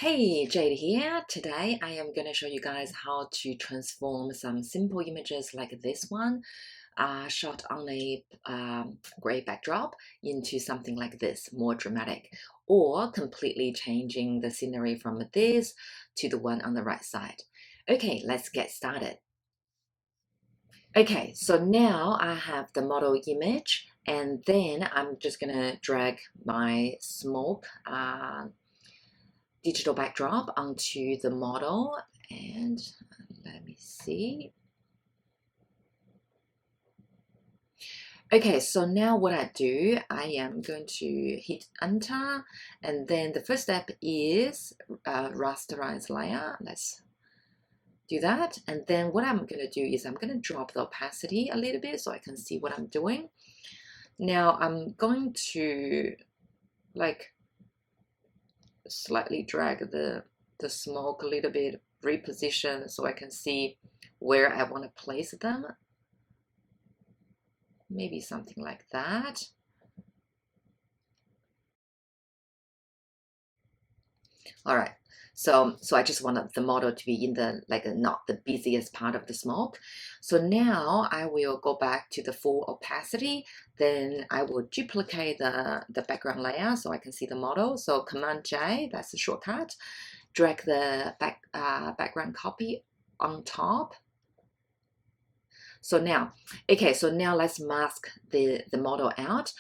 Hey, Jade here. Today I am going to show you guys how to transform some simple images like this one, shot on a gray backdrop into something like this, more dramatic, or completely changing the scenery from this to the one on the right side. Okay, let's get started. Okay, so now I have the model image, and then I'm just going to drag my smoke digital backdrop onto the model, and let me see. Okay, so now what I do, I am going to hit enter, and then the first step is rasterize layer. Let's do that, and then what I'm going to do is I'm going to drop the opacity a little bit so I can see what I'm doing. Now I'm going to like slightly drag the smoke a little bit, reposition so I can see where I want to place them. Maybe something like that. All right. So I just wanted the model to be in the not the busiest part of the smoke. So now I will go back to the full opacity. Then I will duplicate the background layer so I can see the model. So Command J, that's the shortcut. Drag the background copy on top. So now, okay, so now let's mask the model out.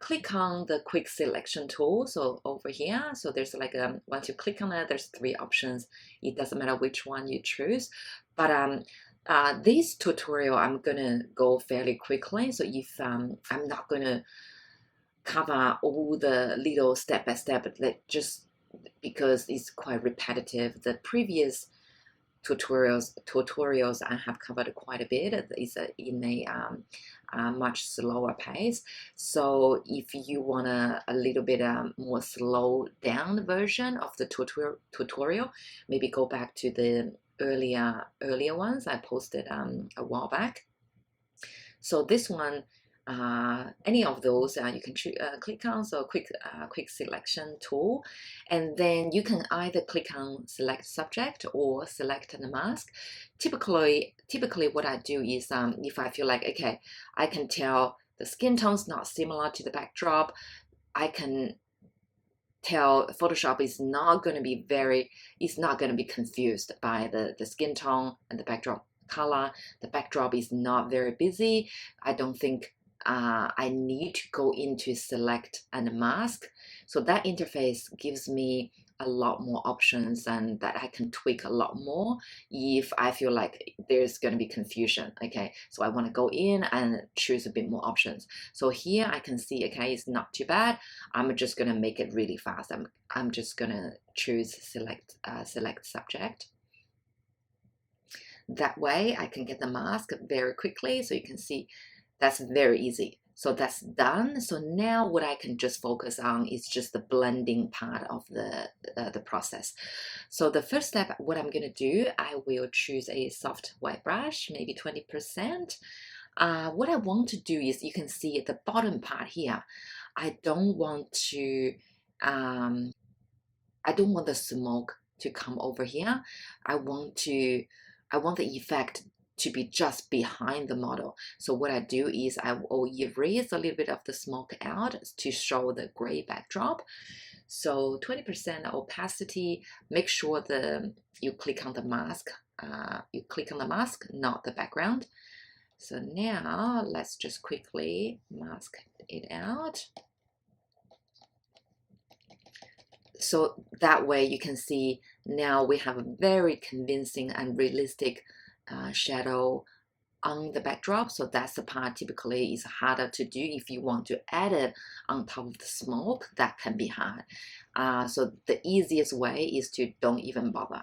Click on the quick selection tool, so over here, so there's like once you click on it, there's three options. It doesn't matter which one you choose, but this tutorial I'm gonna go fairly quickly, so if I'm not gonna cover all the little step by step, just because it's quite repetitive. The previous tutorials I have covered quite a bit. It's in a much slower pace. So if you want a little bit more slow down version of the tutorial, maybe go back to the earlier ones I posted a while back. So this one, any of those you can click on. So quick selection tool, and then you can either click on select subject or select the mask. Typically what I do is if I feel like, okay, I can tell the skin tone's not similar to the backdrop, I can tell Photoshop is not going to be confused by the skin tone and the backdrop color. The backdrop is not very busy. I don't think I need to go into select and mask. So that interface gives me a lot more options and that I can tweak a lot more if I feel like there's going to be confusion. Okay, so I want to go in and choose a bit more options. So here I can see, okay, it's not too bad. I'm just going to make it really fast. I'm just going to choose select subject. That way I can get the mask very quickly, so you can see that's very easy. So that's done. So now what I can just focus on is just the blending part of the process. So the first step, what I'm going to do, I will choose a soft white brush, maybe 20%. What I want to do is, you can see at the bottom part here, I don't want the smoke to come over here. I want the effect to be just behind the model. So what I do is I will erase a little bit of the smoke out to show the gray backdrop. So 20% opacity, make sure you click on the mask. Not the background. So now let's just quickly mask it out. So that way you can see now we have a very convincing and realistic shadow on the backdrop. So that's the part typically is harder to do. If you want to add it on top of the smoke, that can be hard. So the easiest way is to don't even bother.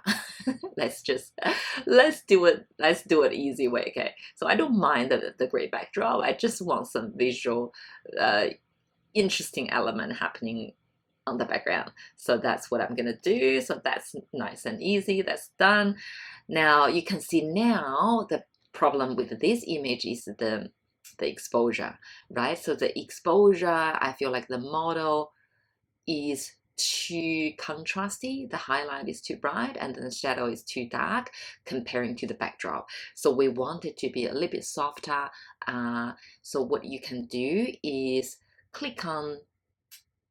let's do it easy way. Okay, so I don't mind the gray backdrop. I just want some visual interesting element happening on the background. So that's what I'm gonna do. So that's nice and easy. That's done. Now you can see now the problem with this image is the exposure, right? So the exposure, I feel like the model is too contrasty, the highlight is too bright, and then the shadow is too dark comparing to the backdrop. So we want it to be a little bit softer. So what you can do is click on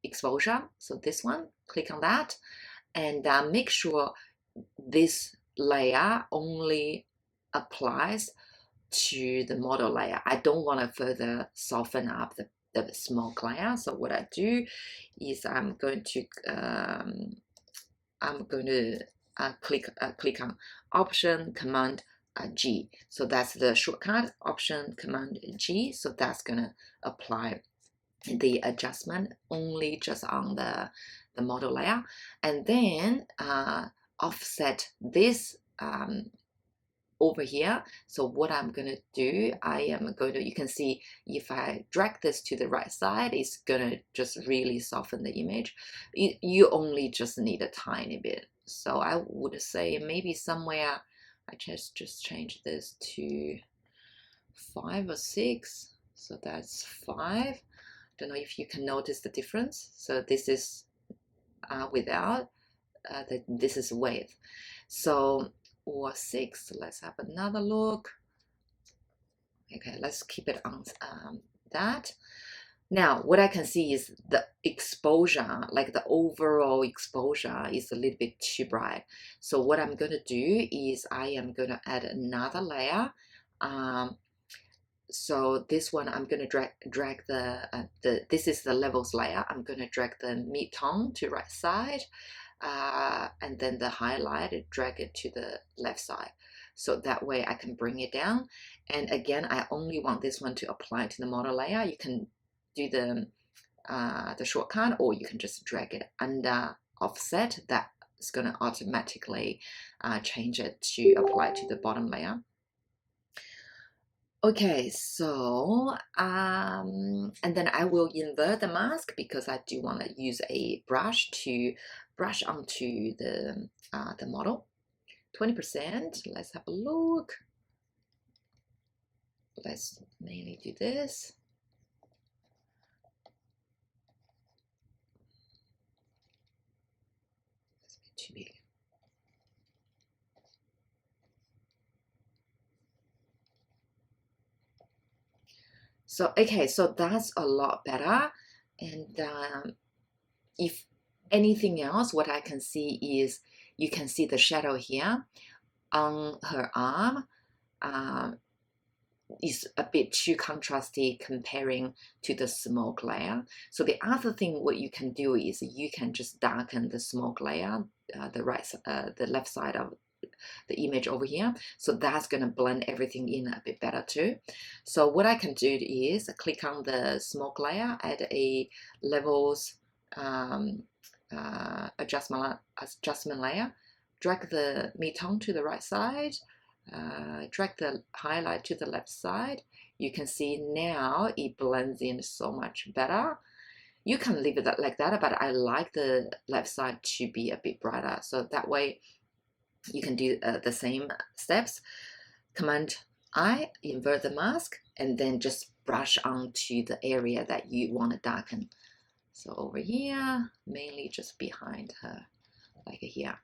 exposure. So this one, click on that, and make sure this layer only applies to the model layer. I don't want to further soften up the smoke layer. So what I do is I'm going to click on Option Command G. So that's the shortcut, Option Command G. So that's gonna apply the adjustment only just on the model layer, and then offset this over here. So what I'm gonna do, you can see if I drag this to the right side, it's gonna just really soften the image. You only just need a tiny bit. So I would say maybe somewhere, I just change this to 5 or 6. So that's 5. Don't know if you can notice the difference. So this is without, this is width. So, or 6, let's have another look. Okay, let's keep it on that. Now, what I can see is the exposure, like the overall exposure is a little bit too bright. So what I'm gonna do is I am gonna add another layer. So this one, I'm gonna drag this is the levels layer. I'm gonna drag the mid-tone to right side, and then the highlight, drag it to the left side. So that way I can bring it down. And again, I only want this one to apply to the model layer. You can do the shortcut, or you can just drag it under offset. That is gonna automatically change it to apply to the bottom layer. Okay, so and then I will invert the mask because I do want to use a brush to brush onto the model. 20%. Let's have a look. Let's mainly do this. That's a bit too big. So, okay, so that's a lot better. And if anything else, what I can see is you can see the shadow here on her arm is a bit too contrasty comparing to the smoke layer. So the other thing what you can do is you can just darken the smoke layer, the left side of the image over here. So that's going to blend everything in a bit better too. So what I can do is click on the smoke layer, add a levels adjustment layer, drag the mid-tone to the right side, drag the highlight to the left side. You can see now it blends in so much better. You can leave it like that, but I like the left side to be a bit brighter. So that way you can do the same steps. Command I, invert the mask, and then just brush onto the area that you want to darken. So over here, mainly just behind her, like here.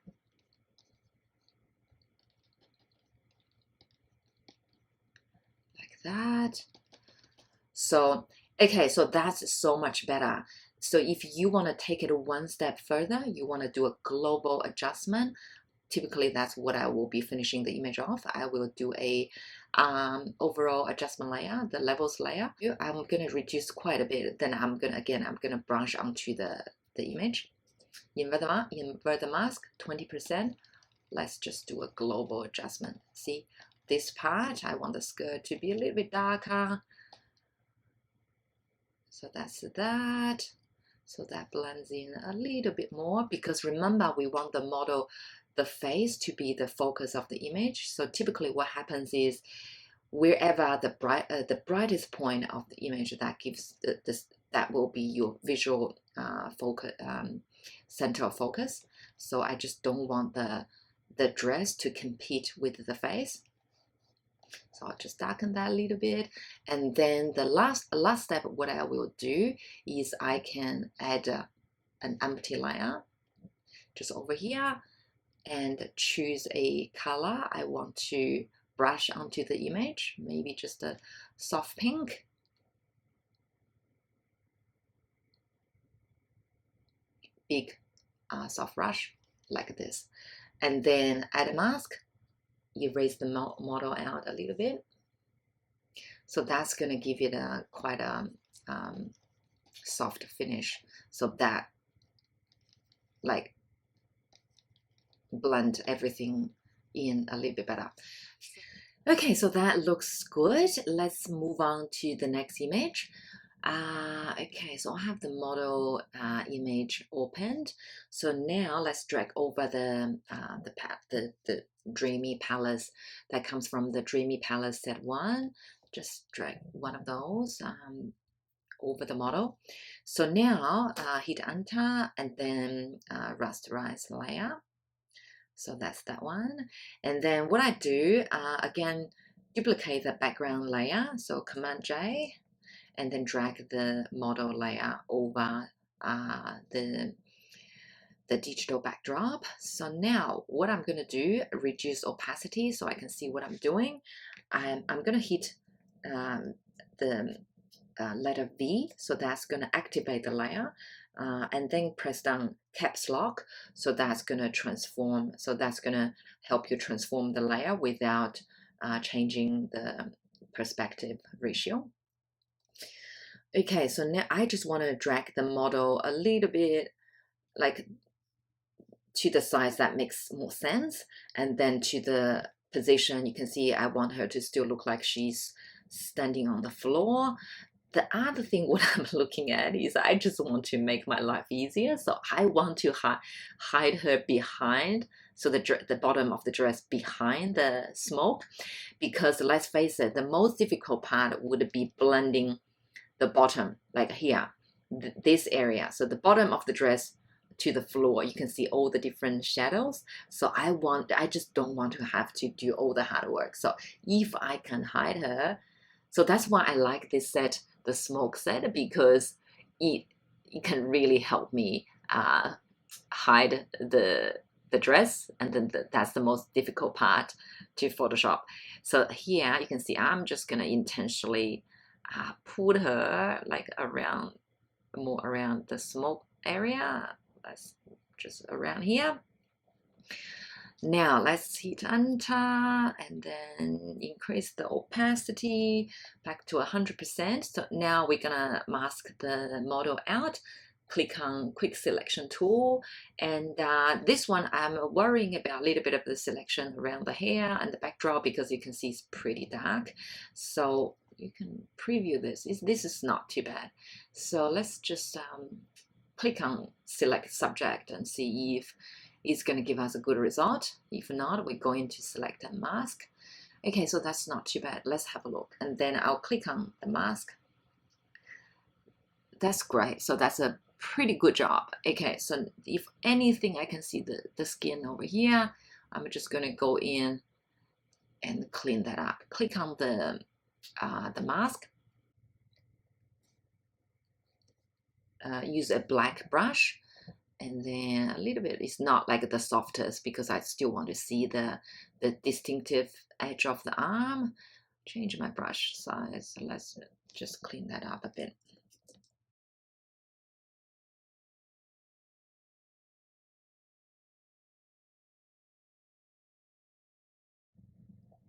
Like that. So, okay, so that's so much better. So if you want to take it one step further, you want to do a global adjustment. Typically, that's what I will be finishing the image off. I will do a overall adjustment layer, the levels layer. I'm gonna reduce quite a bit. Then I'm gonna brush onto the image. Invert the mask, 20%. Let's just do a global adjustment. See, this part, I want the skirt to be a little bit darker. So that's that. So that blends in a little bit more, because remember, we want the model, the face, to be the focus of the image. So typically what happens is wherever the brightest point of the image, that gives that will be your visual focus, center of focus. So I just don't want the dress to compete with the face. So I'll just darken that a little bit. And then the last step, what I will do is I can add an empty layer just over here and choose a color I want to brush onto the image, maybe just a soft pink. Big soft brush like this. And then add a mask, erase the model out a little bit. So that's going to give it a quite a soft finish, so that like blend everything in a little bit better. Okay, so that looks good. Let's move on to the next image. Okay, so I have the model image opened. So now let's drag over the Dreamy Palace that comes from the Dreamy Palace set 1. Just drag one of those over the model. So now hit enter and then rasterize layer. So that's that one. And then what I do, again, duplicate the background layer. So Command J, and then drag the model layer over the digital backdrop. So now what I'm going to do, reduce opacity so I can see what I'm doing. I'm going to hit the letter V, so that's going to activate the layer, and then press down caps lock, so that's going to transform, so that's going to help you transform the layer without changing the perspective ratio. Okay, so now I just want to drag the model a little bit like to the size that makes more sense, and then to the position, you can see I want her to still look like she's standing on the floor. The other thing what I'm looking at is I just want to make my life easier, so I want to hide her behind, so the bottom of the dress behind the smoke, because let's face it, the most difficult part would be blending the bottom, like here, this area, so the bottom of the dress to the floor. You can see all the different shadows, so I just don't want to have to do all the hard work. So if I can hide her, so that's why I like this set, the smoke set, because it can really help me hide the dress, and then that's the most difficult part to Photoshop. So here you can see I'm just gonna intentionally put her like around, more around the smoke area. That's just around here. Now let's hit enter and then increase the opacity back to 100%. So now we're gonna mask the model out. Click on quick selection tool, and this one I'm worrying about a little bit of the selection around the hair and the backdrop, because you can see it's pretty dark. So you can preview this. This is not too bad. So let's just click on select subject and see if it's going to give us a good result. If not, we're going to select a mask. Okay, so that's not too bad. Let's have a look. And then I'll click on the mask. That's great. So that's a pretty good job. Okay, so if anything, I can see the skin over here. I'm just going to go in and clean that up. Click on the mask. Use a black brush, and then a little bit, it's not like the softest because I still want to see the distinctive edge of the arm. Change my brush size, so let's just clean that up a bit.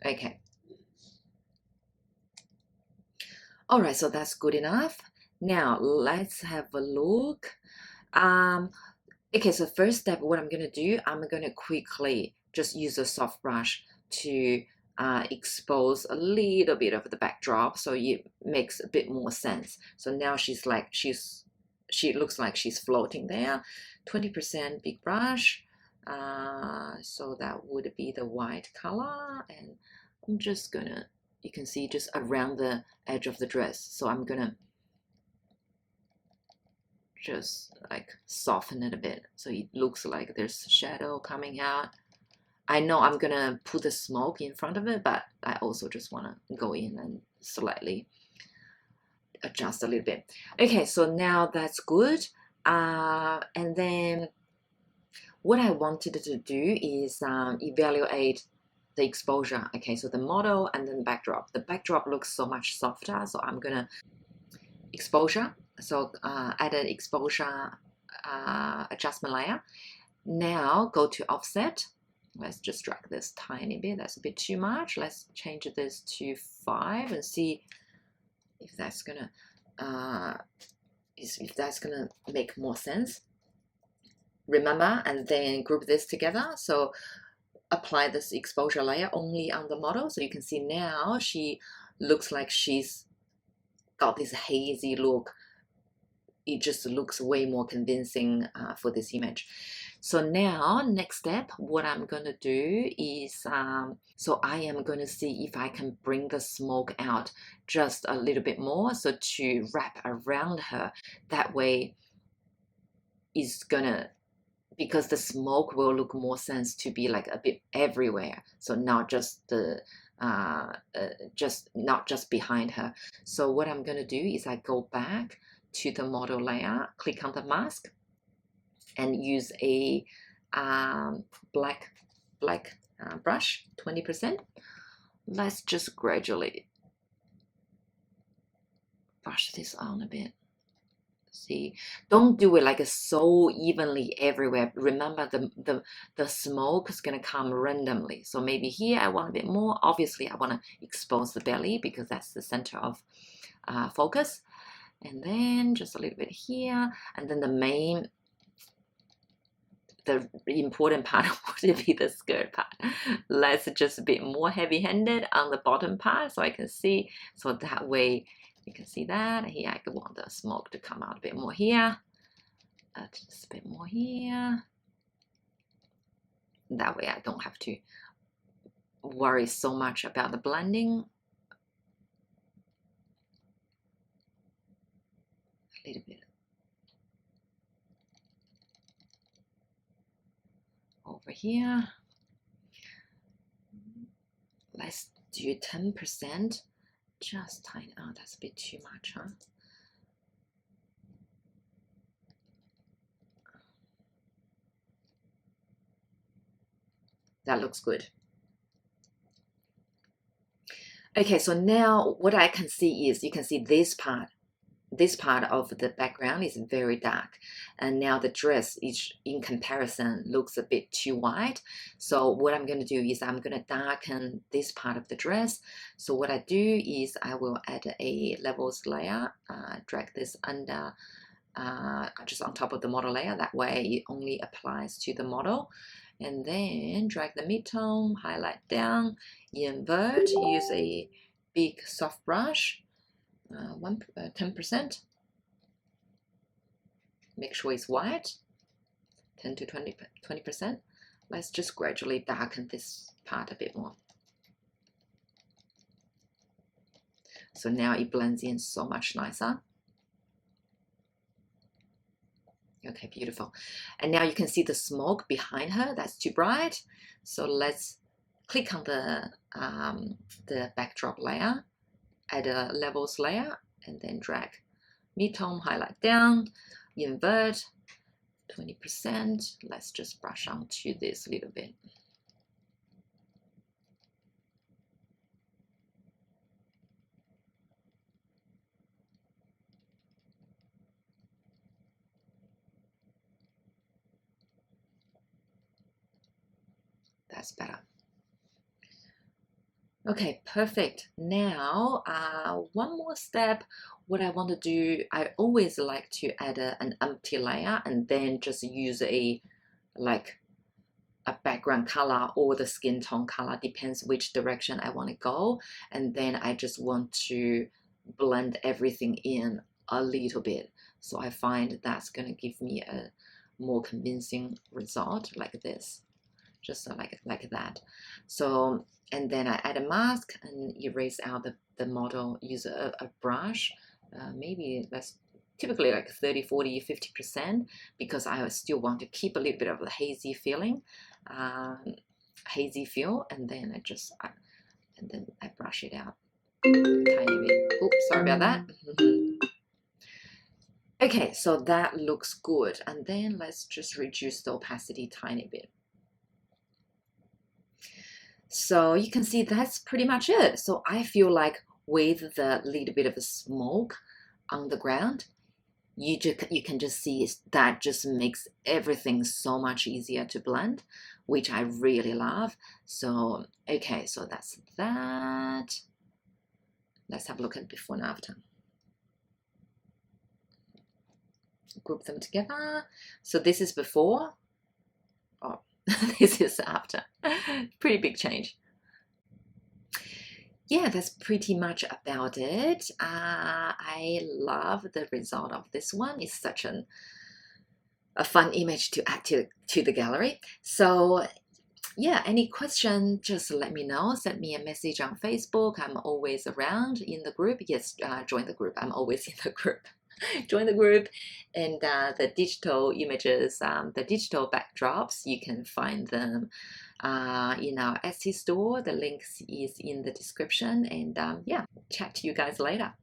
Okay. All right, so that's good enough. Now let's have a look. Okay, so first step, what I'm gonna do, I'm gonna quickly just use a soft brush to expose a little bit of the backdrop, so it makes a bit more sense. So now she looks like she's floating there. 20% big brush, so that would be the white color, and I'm just gonna, you can see just around the edge of the dress. So I'm gonna just like soften it a bit so it looks like there's shadow coming out. I know I'm gonna put the smoke in front of it, but I also just want to go in and slightly adjust a little bit. Okay, so now that's good. And then what I wanted to do is evaluate the exposure. Okay, so the model and then backdrop. The backdrop looks so much softer, so I'm gonna exposure. So add an exposure adjustment layer. Now go to offset. Let's just drag this tiny bit. That's a bit too much. Let's change this to 5 and see if that's gonna make more sense. Remember, and then group this together. So apply this exposure layer only on the model. So you can see now she looks like she's got this hazy look. It just looks way more convincing for this image. So now, next step, what I'm gonna do is, so I am gonna see if I can bring the smoke out just a little bit more. So to wrap around her, that way is gonna, because the smoke will look more sense to be like a bit everywhere. So not just the, not just behind her. So what I'm gonna do is I go back to the model layer, click on the mask, and use a black brush, 20%. Let's just gradually brush this on a bit. See, don't do it like so evenly everywhere. Remember, the smoke is gonna come randomly. So maybe here I want a bit more. Obviously, I want to expose the belly because that's the center of focus. And then just a little bit here, and then the important part would be the skirt part. Let's just a bit more heavy-handed on the bottom part so I can see. So that way you can see that. Here I want the smoke to come out a bit more here. Just a bit more here. That way I don't have to worry so much about the blending. A little bit over here. Let's do 10%. Just tiny. Oh, that's a bit too much, huh? That looks good. Okay, so now what I can see is, you can see this part of the background is very dark, and now the dress is, in comparison, looks a bit too white. So what I'm going to do is I'm going to darken this part of the dress. So what I do is I will add a levels layer, drag this under just on top of the model layer. That way it only applies to the model. And then drag the mid-tone, highlight down, invert, use a big soft brush, 10%. Make sure it's white, 10 to 20%. Let's just gradually darken this part a bit more. So now it blends in so much nicer. Okay, beautiful. And now you can see the smoke behind her. That's too bright. So let's click on the backdrop layer, add a levels layer, and then drag mid-tone, highlight down, invert, 20%. Let's just brush onto this a little bit. That's better. Okay, perfect. Now, one more step. What I want to do, I always like to add an empty layer and then just use a background color or the skin tone color, depends which direction I want to go. And then I just want to blend everything in a little bit. So I find that's going to give me a more convincing result like this, just like that. So, and then I add a mask and erase out the model, use a brush, maybe that's typically like 30, 40, 50%, because I still want to keep a little bit of the hazy feeling, hazy feel, and then I brush it out a tiny bit. Oops, sorry about that. Okay, so that looks good. And then let's just reduce the opacity tiny bit. So you can see that's pretty much it. So I feel like with the little bit of smoke on the ground, you can just see that just makes everything so much easier to blend, which I really love. So okay, so that's that. Let's have a look at before and after. Group them together. So this is before. Oh, this is after. Pretty big change. Yeah, that's pretty much about it. I love the result of this one. It's such a fun image to add to the gallery. So yeah, any question, just let me know. Send me a message on Facebook. I'm always around in the group. Yes, join the group. I'm always in the group. Join the group, and the digital images, the digital backdrops, you can find them in our Etsy store. The links is in the description, and yeah, chat to you guys later.